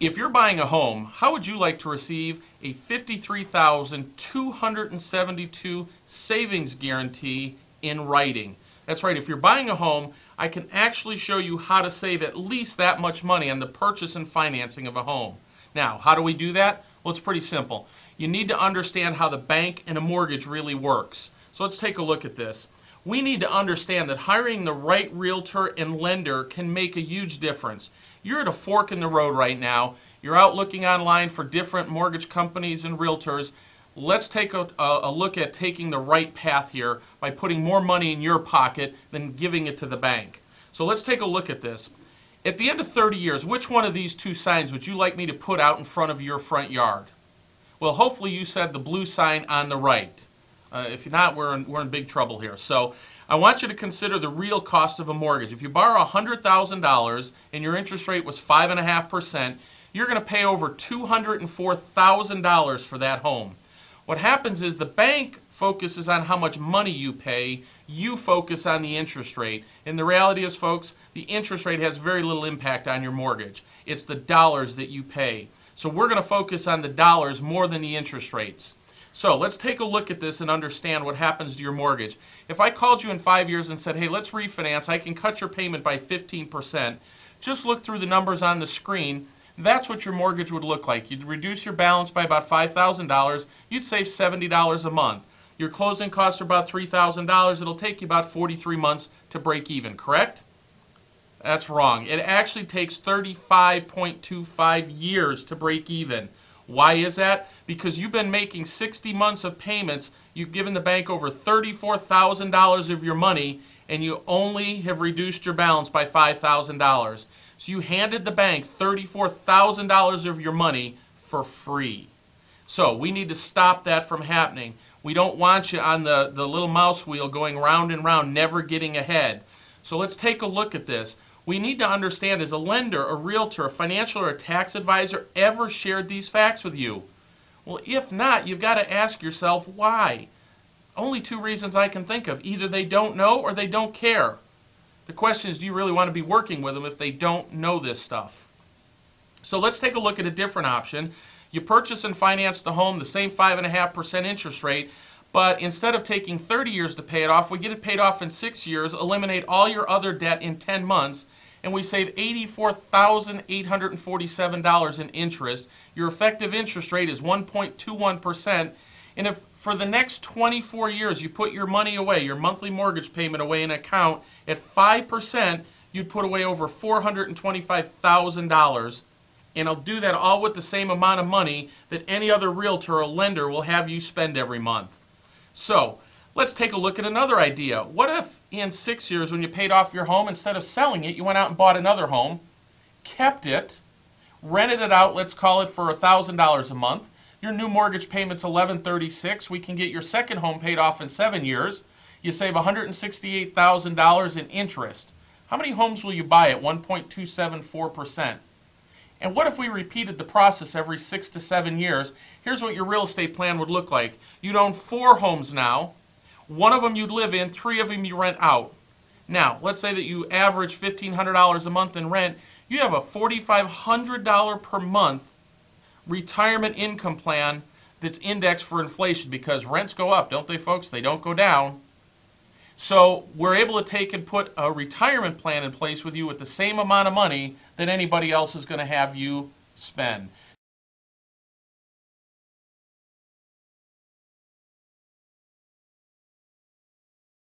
If you're buying a home, how would you like to receive a $53,272 savings guarantee in writing? That's right, if you're buying a home, I can actually show you how to save at least that much money on the purchase and financing of a home. Now, how do we do that? Well, it's pretty simple. You need to understand how the bank and a mortgage really works. So let's take a look at this. We need to understand that hiring the right realtor and lender can make a huge difference. You're at a fork in the road right now. You're out looking online for different mortgage companies and realtors. Let's take a look at taking the right path here by putting more money in your pocket than giving it to the bank. So let's take a look at this. At the end of 30 years, which one of these two signs would you like me to put out in front of your front yard? Well, hopefully you said the blue sign on the right. If you're not, we're in big trouble here. So I want you to consider the real cost of a mortgage. If you borrow $100,000 and your interest rate was 5.5%, you're going to pay over $204,000 for that home. What happens is the bank focuses on how much money you pay, you focus on the interest rate. And the reality is, folks, the interest rate has very little impact on your mortgage. It's the dollars that you pay. So we're going to focus on the dollars more than the interest rates. So let's take a look at this and understand what happens to your mortgage. If I called you in 5 years and said, hey, let's refinance, I can cut your payment by 15%, just look through the numbers on the screen. That's what your mortgage would look like. You'd reduce your balance by about $5,000. You'd save $70 a month. Your closing costs are about $3,000. It'll take you about 43 months to break even, correct? That's wrong. It actually takes 35.25 years to break even. Why is that? Because you've been making 60 months of payments. You've given the bank over $34,000 of your money, and you only have reduced your balance by $5,000. So you handed the bank $34,000 of your money for free. So we need to stop that from happening. We don't want you on the little mouse wheel going round and round, never getting ahead. So let's take a look at this. We need to understand, has a lender, a realtor, a financial, or a tax advisor ever shared these facts with you? Well, if not, you've got to ask yourself why. Only two reasons I can think of. Either they don't know or they don't care. The question is, do you really want to be working with them if they don't know this stuff? So let's take a look at a different option. You purchase and finance the home, the same 5.5% interest rate, but instead of taking 30 years to pay it off, we get it paid off in 6 years, eliminate all your other debt in 10 months, and we save $84,847 in interest. Your effective interest rate is 1.21%, and if for the next 24 years you put your money away, your monthly mortgage payment away in an account at 5%, you'd put away over $425,000, and I'll do that all with the same amount of money that any other realtor or lender will have you spend every month. So let's take a look at another idea. What if in 6 years when you paid off your home, instead of selling it, you went out and bought another home, kept it, rented it out, let's call it for $1,000 a month. Your new mortgage payment's $1,136. We can get your second home paid off in 7 years. You save $168,000 in interest. How many homes will you buy at 1.274%? And what if we repeated the process every 6 to 7 years? Here's what your real estate plan would look like. You'd own 4 homes now. 1 of them you'd live in, 3 of them you rent out. Now, let's say that you average $1,500 a month in rent. You have a $4,500 per month retirement income plan that's indexed for inflation, because rents go up, don't they, folks? They don't go down. So we're able to take and put a retirement plan in place with you with the same amount of money that anybody else is going to have you spend.